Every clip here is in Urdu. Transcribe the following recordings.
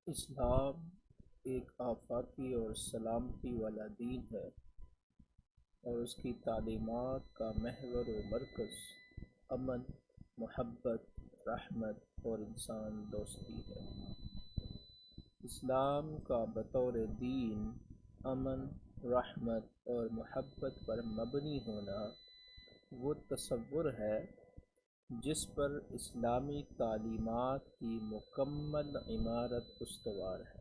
اسلام ایک آفاقی اور سلامتی والا دین ہے اور اس کی تعلیمات کا محور و مرکز امن، محبت، رحمت اور انسان دوستی ہے۔ اسلام کا بطور دین امن، رحمت اور محبت پر مبنی ہونا وہ تصور ہے جس پر اسلامی تعلیمات کی مکمل عمارت استوار ہے۔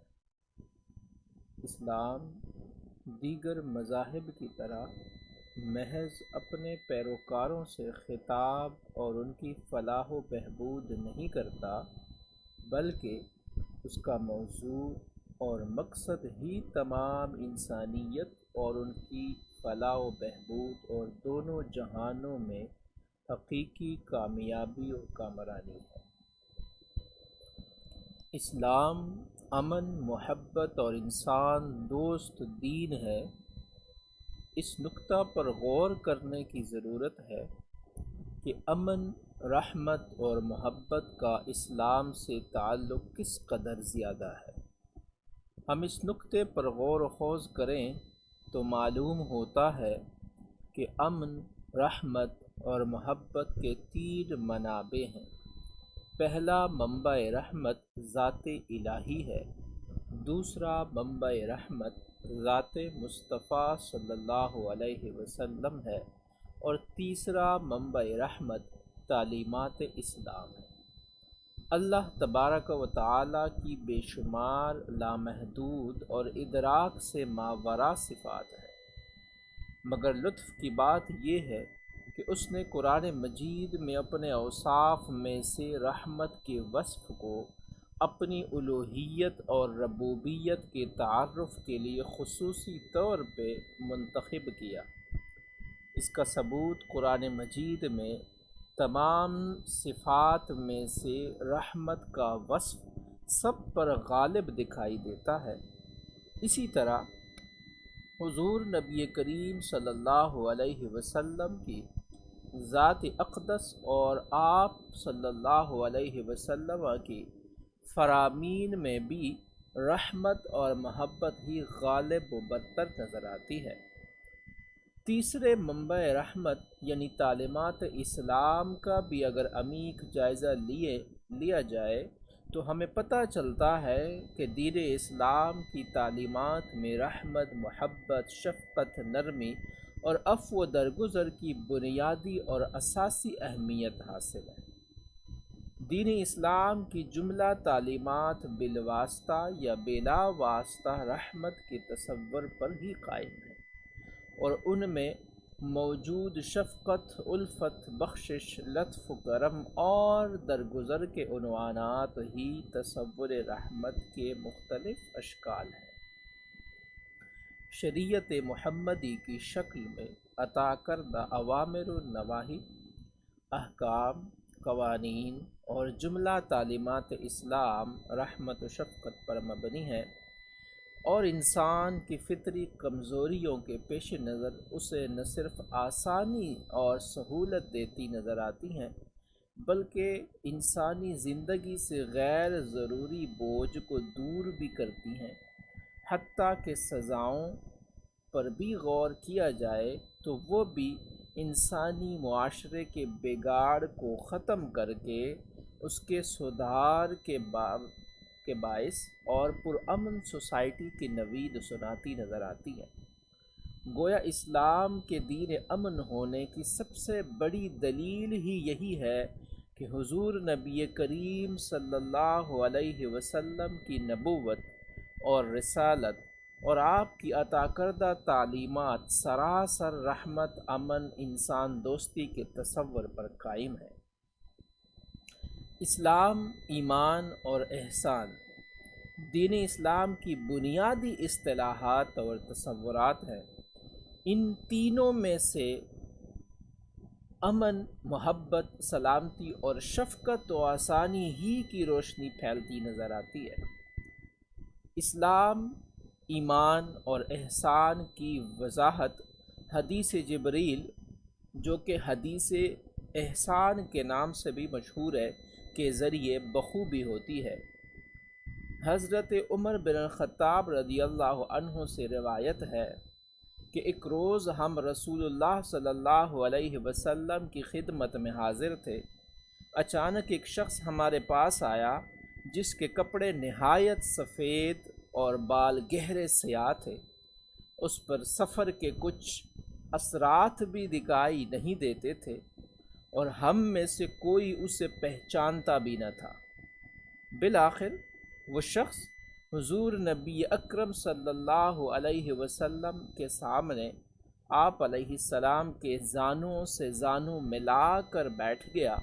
اسلام دیگر مذاہب کی طرح محض اپنے پیروکاروں سے خطاب اور ان کی فلاح و بہبود نہیں کرتا، بلکہ اس کا موضوع اور مقصد ہی تمام انسانیت اور ان کی فلاح و بہبود اور دونوں جہانوں میں حقیقی کامیابی اور کامرانی ہے۔ اسلام امن، محبت اور انسان دوست دین ہے۔ اس نقطہ پر غور کرنے کی ضرورت ہے کہ امن، رحمت اور محبت کا اسلام سے تعلق کس قدر زیادہ ہے۔ ہم اس نقطے پر غور و خوض کریں تو معلوم ہوتا ہے کہ امن، رحمت اور محبت کے تین منابع ہیں۔ پہلا منبع رحمت ذات الہی ہے، دوسرا منبع رحمت ذات مصطفیٰ صلی اللہ علیہ وسلم ہے اور تیسرا منبع رحمت تعلیمات اسلام ہے۔ اللہ تبارک و تعالی کی بے شمار، لامحدود اور ادراک سے ماوراء صفات ہے، مگر لطف کی بات یہ ہے کہ اس نے قرآن مجید میں اپنے اوصاف میں سے رحمت کے وصف کو اپنی الوہیت اور ربوبیت کے تعارف کے لیے خصوصی طور پہ منتخب کیا۔ اس کا ثبوت قرآن مجید میں تمام صفات میں سے رحمت کا وصف سب پر غالب دکھائی دیتا ہے۔ اسی طرح حضور نبی کریم صلی اللہ علیہ وسلم کی ذات اقدس اور آپ صلی اللہ علیہ وسلم کی فرامین میں بھی رحمت اور محبت ہی غالب و برتر نظر آتی ہے۔ تیسرے منبع رحمت یعنی تعلیمات اسلام کا بھی اگر عمیق جائزہ لیا جائے تو ہمیں پتہ چلتا ہے کہ دین اسلام کی تعلیمات میں رحمت، محبت، شفقت، نرمی اور عفو و درگزر کی بنیادی اور اساسی اہمیت حاصل ہے۔ دین اسلام کی جملہ تعلیمات بالواسطہ یا بلا واسطہ رحمت کے تصور پر ہی قائم ہے اور ان میں موجود شفقت، الفت، بخشش، لطف، کرم اور درگزر کے عنوانات ہی تصور رحمت کے مختلف اشکال ہیں۔ شریعت محمدی کی شکل میں عطا کردہ اوامر و نواہی، احکام، قوانین اور جملہ تعلیمات اسلام رحمت و شفقت پر مبنی ہے اور انسان کی فطری کمزوریوں کے پیش نظر اسے نہ صرف آسانی اور سہولت دیتی نظر آتی ہیں بلکہ انسانی زندگی سے غیر ضروری بوجھ کو دور بھی کرتی ہیں۔ حتیٰ کہ سزاؤں پر بھی غور کیا جائے تو وہ بھی انسانی معاشرے کے بگاڑ کو ختم کر کے اس کے سدھار کے باعث اور پرامن سوسائٹی کی نوید سناتی نظر آتی ہے۔ گویا اسلام کے دین امن ہونے کی سب سے بڑی دلیل ہی یہی ہے کہ حضور نبی کریم صلی اللہ علیہ وسلم کی نبوت اور رسالت اور آپ کی عطا کردہ تعلیمات سراسر رحمت، امن، انسان دوستی کے تصور پر قائم ہے۔ اسلام، ایمان اور احسان دین اسلام کی بنیادی اصطلاحات اور تصورات ہیں۔ ان تینوں میں سے امن، محبت، سلامتی اور شفقت و آسانی ہی کی روشنی پھیلتی نظر آتی ہے۔ اسلام، ایمان اور احسان کی وضاحت حدیث جبریل، جو کہ حدیث احسان کے نام سے بھی مشہور ہے، کے ذریعے بخوبی ہوتی ہے۔ حضرت عمر بن الخطاب رضی اللہ عنہ سے روایت ہے کہ ایک روز ہم رسول اللہ صلی اللہ علیہ وسلم کی خدمت میں حاضر تھے۔ اچانک ایک شخص ہمارے پاس آیا جس کے کپڑے نہایت سفید اور بال گہرے سیاہ تھے۔ اس پر سفر کے کچھ اثرات بھی دکھائی نہیں دیتے تھے اور ہم میں سے کوئی اسے پہچانتا بھی نہ تھا۔ بالآخر وہ شخص حضور نبی اکرم صلی اللہ علیہ وسلم کے سامنے آپ علیہ السلام کے زانوں سے زانوں ملا کر بیٹھ گیا۔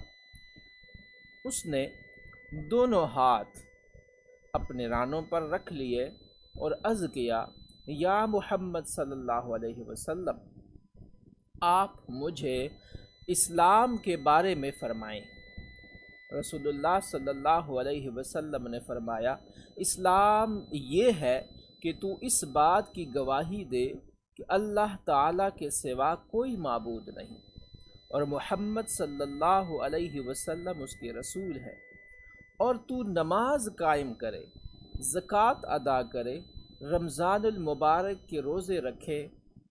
اس نے دونوں ہاتھ اپنے رانوں پر رکھ لیے اور عرض کیا، یا محمد صلی اللہ علیہ وسلم، آپ مجھے اسلام کے بارے میں فرمائیں۔ رسول اللہ صلی اللہ علیہ وسلم نے فرمایا، اسلام یہ ہے کہ تو اس بات کی گواہی دے کہ اللہ تعالیٰ کے سوا کوئی معبود نہیں اور محمد صلی اللہ علیہ وسلم اس کے رسول ہے، اور تو نماز قائم کرے، زکوٰۃ ادا کرے، رمضان المبارک کے روزے رکھے،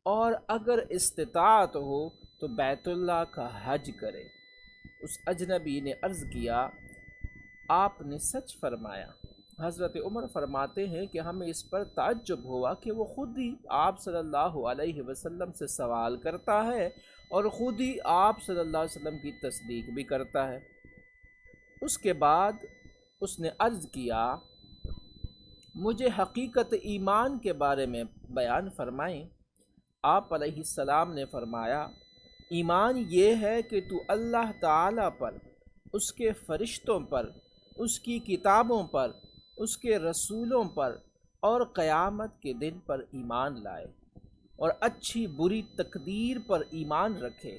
اور اگر استطاعت ہو تو بیت اللہ کا حج کرے۔ اس اجنبی نے عرض کیا، آپ نے سچ فرمایا۔ حضرت عمر فرماتے ہیں کہ ہمیں اس پر تعجب ہوا کہ وہ خود ہی آپ صلی اللہ علیہ وسلم سے سوال کرتا ہے اور خود ہی آپ صلی اللہ علیہ وسلم کی تصدیق بھی کرتا ہے۔ اس کے بعد اس نے عرض کیا، مجھے حقیقت ایمان کے بارے میں بیان فرمائیں۔ آپ علیہ السلام نے فرمایا، ایمان یہ ہے کہ تو اللہ تعالیٰ پر، اس کے فرشتوں پر، اس کی کتابوں پر، اس کے رسولوں پر اور قیامت کے دن پر ایمان لائے اور اچھی بری تقدیر پر ایمان رکھے۔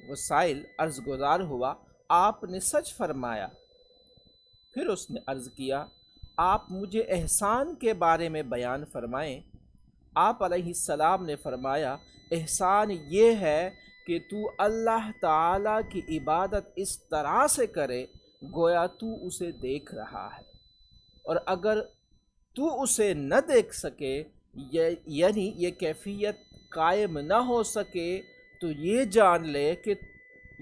وہ سائل عرض گزار ہوا، آپ نے سچ فرمایا۔ پھر اس نے عرض کیا، آپ مجھے احسان کے بارے میں بیان فرمائیں۔ آپ علیہ السلام نے فرمایا، احسان یہ ہے کہ تو اللہ تعالیٰ کی عبادت اس طرح سے کرے گویا تو اسے دیکھ رہا ہے، اور اگر تو اسے نہ دیکھ سکے یعنی یہ کیفیت قائم نہ ہو سکے تو یہ جان لے کہ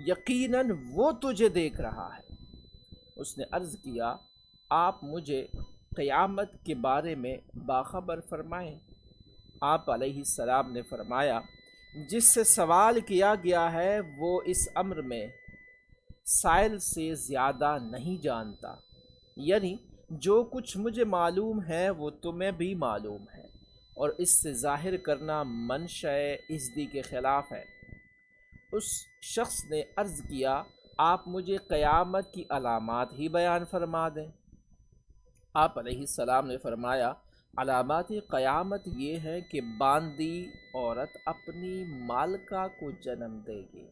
یقیناً وہ تجھے دیکھ رہا ہے۔ اس نے عرض کیا، آپ مجھے قیامت کے بارے میں باخبر فرمائیں۔ آپ علیہ السلام نے فرمایا، جس سے سوال کیا گیا ہے وہ اس امر میں سائل سے زیادہ نہیں جانتا، یعنی جو کچھ مجھے معلوم ہے وہ تمہیں بھی معلوم ہے، اور اس سے ظاہر کرنا منشأ ازدی کے خلاف ہے۔ اس شخص نے عرض کیا، آپ مجھے قیامت کی علامات ہی بیان فرما دیں۔ آپ علیہ السلام نے فرمایا، علامات قیامت یہ ہے کہ باندی عورت اپنی مالکہ کو جنم دے گی،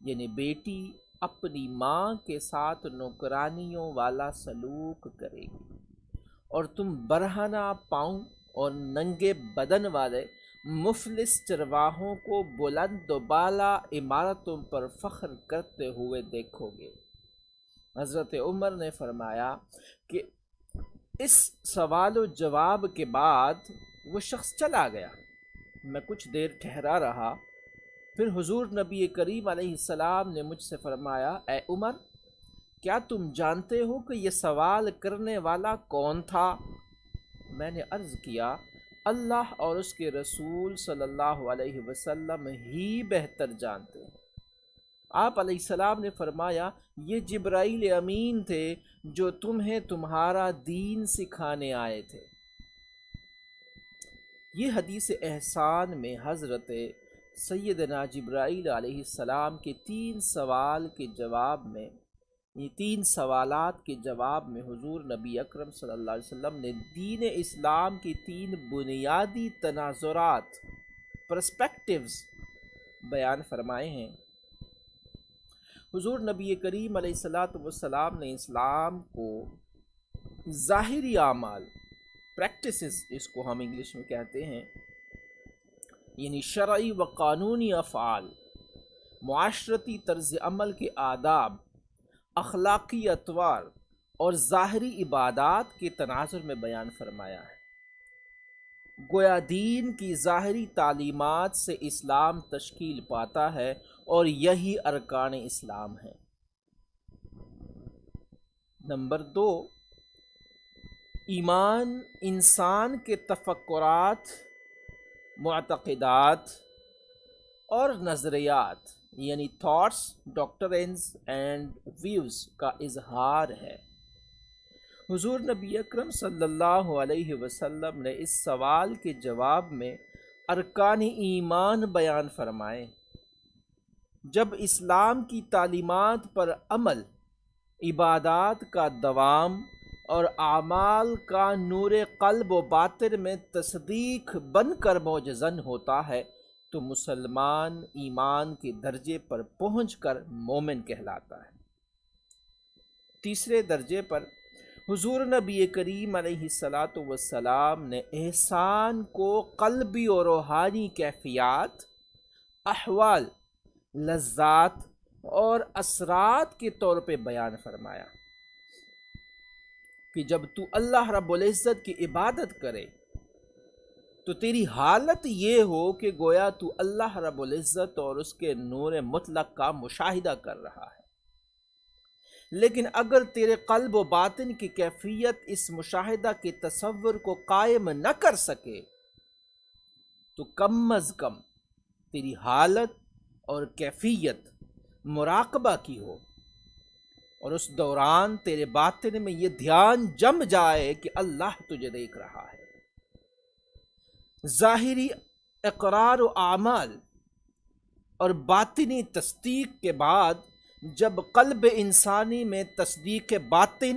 یعنی بیٹی اپنی ماں کے ساتھ نوکرانیوں والا سلوک کرے گی، اور تم برہنہ پاؤں اور ننگے بدن والے مفلس چرواہوں کو بلند و بالا عمارتوں پر فخر کرتے ہوئے دیکھو گے۔ حضرت عمر نے فرمایا کہ اس سوال و جواب کے بعد وہ شخص چلا گیا۔ میں کچھ دیر ٹھہرا رہا، پھر حضور نبی کریم علیہ السلام نے مجھ سے فرمایا، اے عمر، کیا تم جانتے ہو کہ یہ سوال کرنے والا کون تھا؟ میں نے عرض کیا، اللہ اور اس کے رسول صلی اللہ علیہ وسلم ہی بہتر جانتے ہیں۔ آپ علیہ السلام نے فرمایا، یہ جبرائیل امین تھے جو تمہیں تمہارا دین سکھانے آئے تھے۔ یہ حدیث احسان میں حضرت سیدنا جبرائیل علیہ السلام کے 3 سوالات کے جواب میں حضور نبی اکرم صلی اللہ علیہ وسلم نے دین اسلام کی 3 بنیادی تناظرات پرسپیکٹیوز بیان فرمائے ہیں۔ حضور نبی کریم علیہ السلام نے اسلام کو ظاہری اعمال، پریکٹسز اس کو ہم انگلش میں کہتے ہیں، یعنی شرعی و قانونی افعال، معاشرتی طرز عمل کے آداب، اخلاقی اطوار اور ظاہری عبادات کے تناظر میں بیان فرمایا ہے۔ گویا دین کی ظاہری تعلیمات سے اسلام تشکیل پاتا ہے اور یہی ارکان اسلام ہیں۔ نمبر 2، ایمان انسان کے تفکرات، معتقدات اور نظریات یعنی تھاٹس، ڈاکٹرنز اینڈ ویوز کا اظہار ہے۔ حضور نبی اکرم صلی اللہ علیہ وسلم نے اس سوال کے جواب میں ارکان ایمان بیان فرمائے۔ جب اسلام کی تعلیمات پر عمل، عبادات کا دوام اور اعمال کا نور قلب و باطن میں تصدیق بن کر موجزن ہوتا ہے تو مسلمان ایمان کے درجے پر پہنچ کر مومن کہلاتا ہے۔ تیسرے درجے پر حضور نبی کریم علیہ الصلاۃ والسلام نے احسان کو قلبی اور روحانی کیفیات، احوال، لذات اور اثرات کے طور پہ بیان فرمایا کہ جب تو اللہ رب العزت کی عبادت کرے تو تیری حالت یہ ہو کہ گویا تو اللہ رب العزت اور اس کے نور مطلق کا مشاہدہ کر رہا ہے۔ لیکن اگر تیرے قلب و باطن کی کیفیت اس مشاہدہ کے تصور کو قائم نہ کر سکے تو کم از کم تیری حالت اور کیفیت مراقبہ کی ہو اور اس دوران تیرے باطن میں یہ دھیان جم جائے کہ اللہ تجھے دیکھ رہا ہے۔ ظاہری اقرار و اعمال اور باطنی تصدیق کے بعد جب قلب انسانی میں تصدیق باطن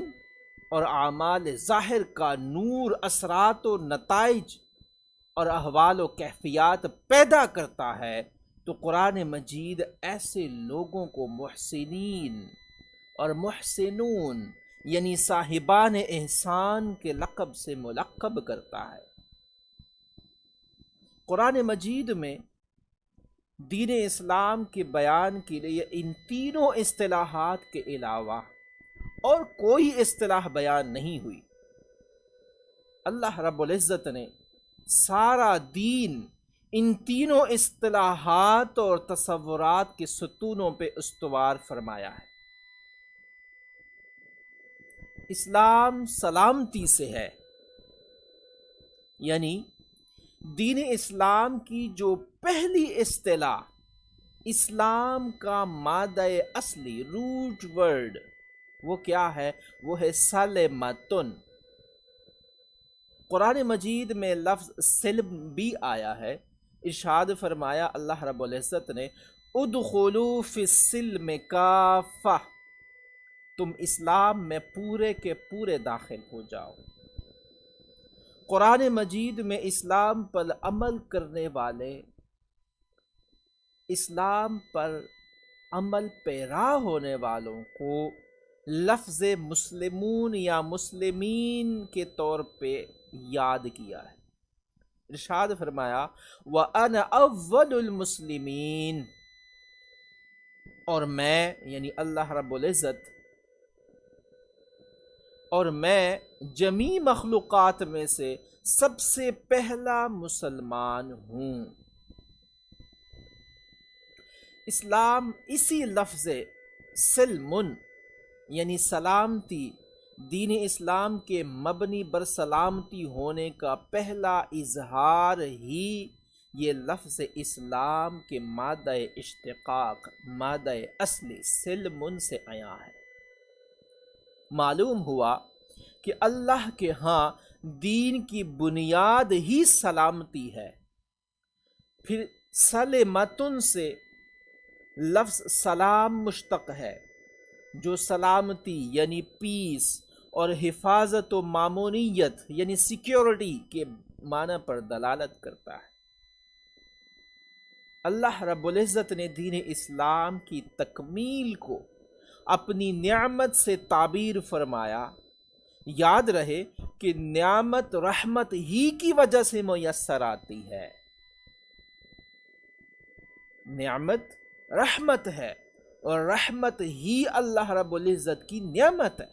اور اعمال ظاہر کا نور اثرات و نتائج اور احوال و کیفیات پیدا کرتا ہے تو قرآن مجید ایسے لوگوں کو محسنین اور محسنون یعنی صاحبان احسان کے لقب سے ملقب کرتا ہے۔ قرآن مجید میں دین اسلام کے بیان کے لیے ان تینوں اصطلاحات کے علاوہ اور کوئی اصطلاح بیان نہیں ہوئی۔ اللہ رب العزت نے سارا دین ان تینوں اصطلاحات اور تصورات کے ستونوں پہ استوار فرمایا ہے۔ اسلام سلامتی سے ہے، یعنی دین اسلام کی جو پہلی اصطلاح اسلام کا مادہ اصلی روٹ ورڈ وہ کیا ہے؟ وہ ہے سلمتن۔ قرآن مجید میں لفظ سلم بھی آیا ہے۔ ارشاد فرمایا اللہ رب العزت نے ادخلوا فی السلم کافہ، تم اسلام میں پورے کے پورے داخل ہو جاؤ۔ قرآن مجید میں اسلام پر عمل کرنے والے، اسلام پر عمل پیرا ہونے والوں کو لفظ مسلمون یا مسلمین کے طور پہ یاد کیا ہے۔ ارشاد فرمایا وَأَنَا أَوَّلُ الْمُسْلِمِينَ، اور میں یعنی اللہ رب العزت اور میں جمیع مخلوقات میں سے سب سے پہلا مسلمان ہوں۔ اسلام اسی لفظ سلمن یعنی سلامتی، دین اسلام کے مبنی بر سلامتی ہونے کا پہلا اظہار ہی یہ لفظ اسلام کے مادہ اشتقاق، مادہ اصلی سلمن سے آیا ہے۔ معلوم ہوا کہ اللہ کے ہاں دین کی بنیاد ہی سلامتی ہے۔ پھر سلمتن سے لفظ سلام مشتق ہے جو سلامتی یعنی پیس اور حفاظت و مامونیت یعنی سیکیورٹی کے معنی پر دلالت کرتا ہے۔ اللہ رب العزت نے دین اسلام کی تکمیل کو اپنی نعمت سے تعبیر فرمایا۔ یاد رہے کہ نعمت رحمت ہی کی وجہ سے میسر آتی ہے۔ نعمت رحمت ہے اور رحمت ہی اللہ رب العزت کی نعمت ہے۔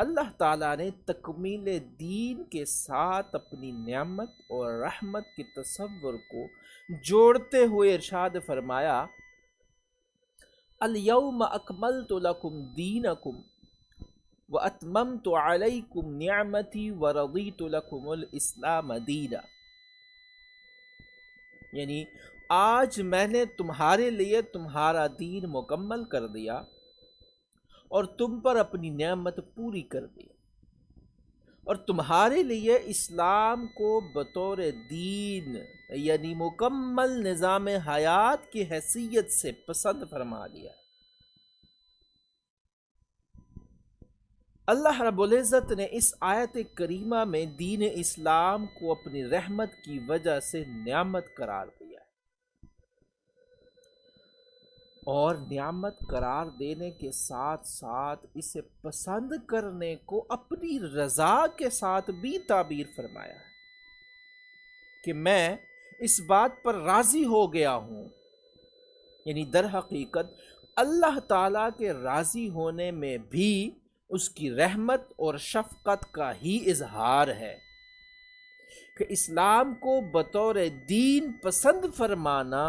اللہ تعالیٰ نے تکمیل دین کے ساتھ اپنی نعمت اور رحمت کے تصور کو جوڑتے ہوئے ارشاد فرمایا، الیوم اکملت لکم دینکم واتممت علیکم نعمتی ورضیت لکم الاسلام دینا، یعنی آج میں نے تمہارے لیے تمہارا دین مکمل کر دیا اور تم پر اپنی نعمت پوری کر دی، اور تمہارے لیے اسلام کو بطور دین یعنی مکمل نظام حیات کی حیثیت سے پسند فرما لیا۔ اللہ رب العزت نے اس آیت کریمہ میں دین اسلام کو اپنی رحمت کی وجہ سے نعمت قرار دیا ہے، اور نعمت قرار دینے کے ساتھ ساتھ اسے پسند کرنے کو اپنی رضا کے ساتھ بھی تعبیر فرمایا ہے کہ میں اس بات پر راضی ہو گیا ہوں، یعنی در حقیقت اللہ تعالیٰ کے راضی ہونے میں بھی اس کی رحمت اور شفقت کا ہی اظہار ہے کہ اسلام کو بطور دین پسند فرمانا،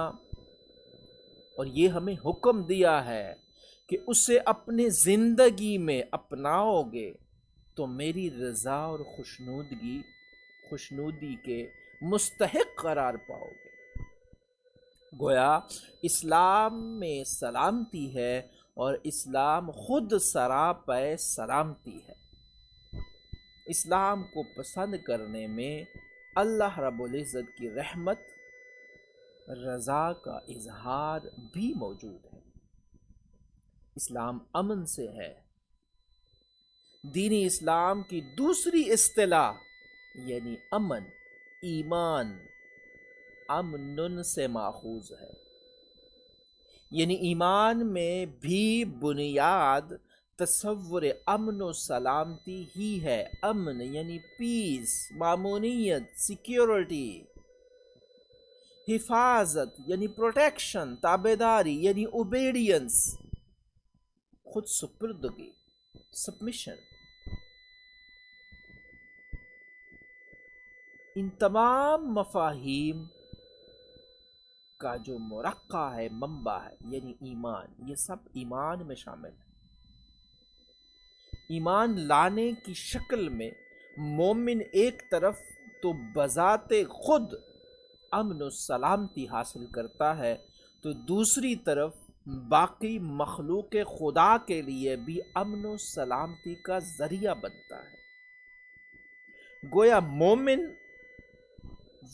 اور یہ ہمیں حکم دیا ہے کہ اسے اپنے زندگی میں اپناؤ گے تو میری رضا اور خوشنودی کے مستحق قرار پاؤ گے۔ گویا اسلام میں سلامتی ہے اور اسلام خود سراپے سلامتی ہے۔ اسلام کو پسند کرنے میں اللہ رب العزت کی رحمت، رضا کا اظہار بھی موجود ہے۔ اسلام امن سے ہے۔ دین اسلام کی دوسری اصطلاح یعنی امن، ایمان، امن سے ماخوذ ہے، یعنی ایمان میں بھی بنیاد تصور امن و سلامتی ہی ہے۔ امن یعنی پیس، مامونیت، سیکیورٹی، حفاظت یعنی پروٹیکشن، تابعداری یعنی اوبیڈینس، خود سپردگی، سبمیشن۔ ان تمام مفاہیم کا جو مرقع ہے، منبع ہے، یعنی ایمان، یہ سب ایمان میں شامل ہے۔ ایمان لانے کی شکل میں مومن ایک طرف تو بذات خود امن و سلامتی حاصل کرتا ہے، تو دوسری طرف باقی مخلوق خدا کے لیے بھی امن و سلامتی کا ذریعہ بنتا ہے۔ گویا مومن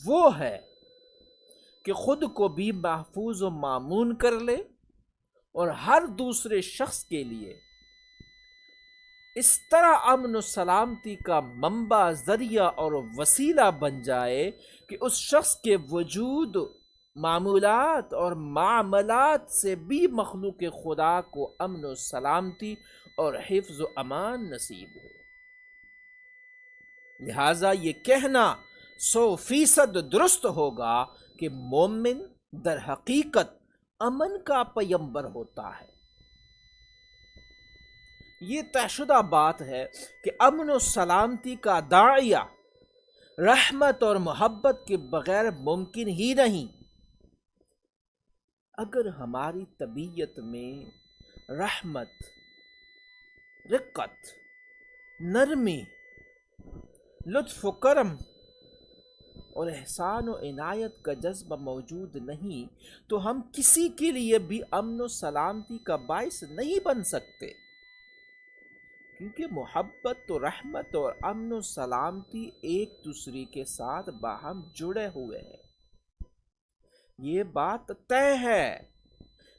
وہ ہے کہ خود کو بھی محفوظ و مامون کر لے اور ہر دوسرے شخص کے لیے اس طرح امن و سلامتی کا منبع، ذریعہ اور وسیلہ بن جائے کہ اس شخص کے وجود، معمولات اور معاملات سے بھی مخلوق خدا کو امن و سلامتی اور حفظ و امان نصیب ہو۔ لہٰذا یہ کہنا 100% درست ہوگا کہ مومن در حقیقت امن کا پیمبر ہوتا ہے۔ یہ طے شدہ بات ہے کہ امن و سلامتی کا داعیہ رحمت اور محبت کے بغیر ممکن ہی نہیں۔ اگر ہماری طبیعت میں رحمت، رقت، نرمی، لطف و کرم اور احسان و عنایت کا جذبہ موجود نہیں تو ہم کسی کے لیے بھی امن و سلامتی کا باعث نہیں بن سکتے، کیونکہ محبت و رحمت اور امن و سلامتی ایک دوسرے کے ساتھ باہم جڑے ہوئے ہیں۔ یہ بات طے ہے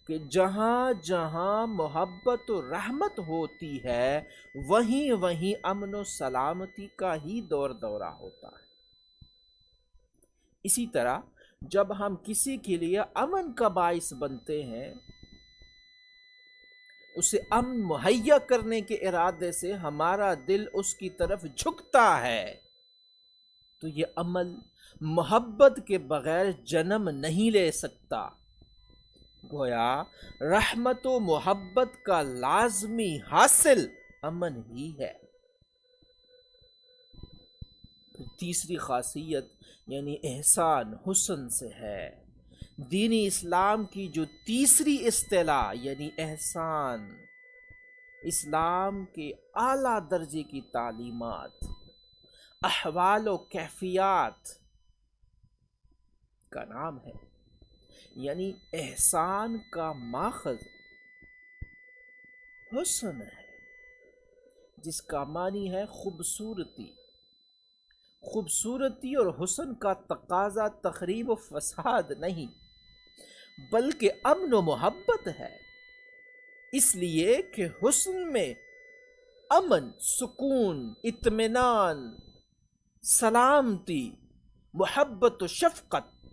کہ جہاں جہاں محبت و رحمت ہوتی ہے وہیں وہیں امن و سلامتی کا ہی دور دورہ ہوتا ہے۔ اسی طرح جب ہم کسی کے لیے امن کا باعث بنتے ہیں، اسے امن مہیا کرنے کے ارادے سے ہمارا دل اس کی طرف جھکتا ہے، تو یہ عمل محبت کے بغیر جنم نہیں لے سکتا۔ گویا رحمت و محبت کا لازمی حاصل امن ہی ہے۔ تیسری خاصیت یعنی احسان حسن سے ہے۔ دین اسلام کی جو تیسری اصطلاح یعنی احسان، اسلام کے اعلیٰ درجے کی تعلیمات، احوال و کیفیات کا نام ہے۔ یعنی احسان کا ماخذ حسن ہے، جس کا معنی ہے خوبصورتی۔ خوبصورتی اور حسن کا تقاضا تخریب و فساد نہیں بلکہ امن و محبت ہے، اس لیے کہ حسن میں امن، سکون، اطمینان، سلامتی، محبت و شفقت،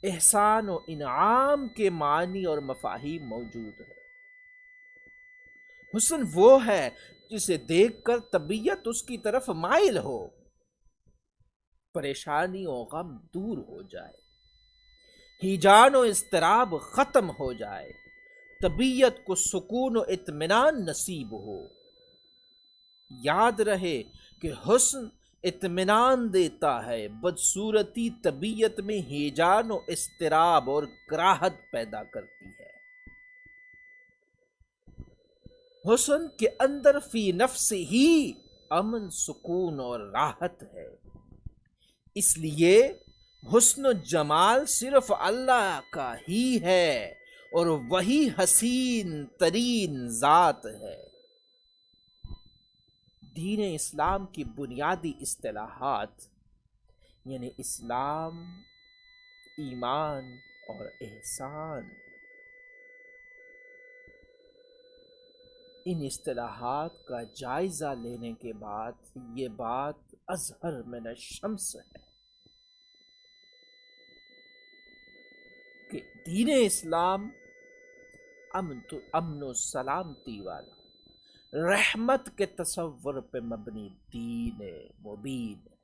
احسان و انعام کے معنی اور مفاہیم موجود ہے۔ حسن وہ ہے جسے دیکھ کر طبیعت اس کی طرف مائل ہو، پریشانی و غم دور ہو جائے، ہیجان و اضطراب ختم ہو جائے، طبیعت کو سکون و اطمینان نصیب ہو۔ یاد رہے کہ حسن اطمینان دیتا ہے، بدصورتی طبیعت میں ہیجان و اضطراب اور کراہت پیدا کرتی ہے۔ حسن کے اندر فی نفس ہی امن، سکون اور راحت ہے، اس لیے حسن و جمال صرف اللہ کا ہی ہے اور وہی حسین ترین ذات ہے۔ دین اسلام کی بنیادی اصطلاحات یعنی اسلام، ایمان اور احسان، ان اصطلاحات کا جائزہ لینے کے بعد یہ بات اظہر من الشمس ہے کہ دین اسلام امن و سلامتی والا، رحمت کے تصور پہ مبنی دین مبین ہے۔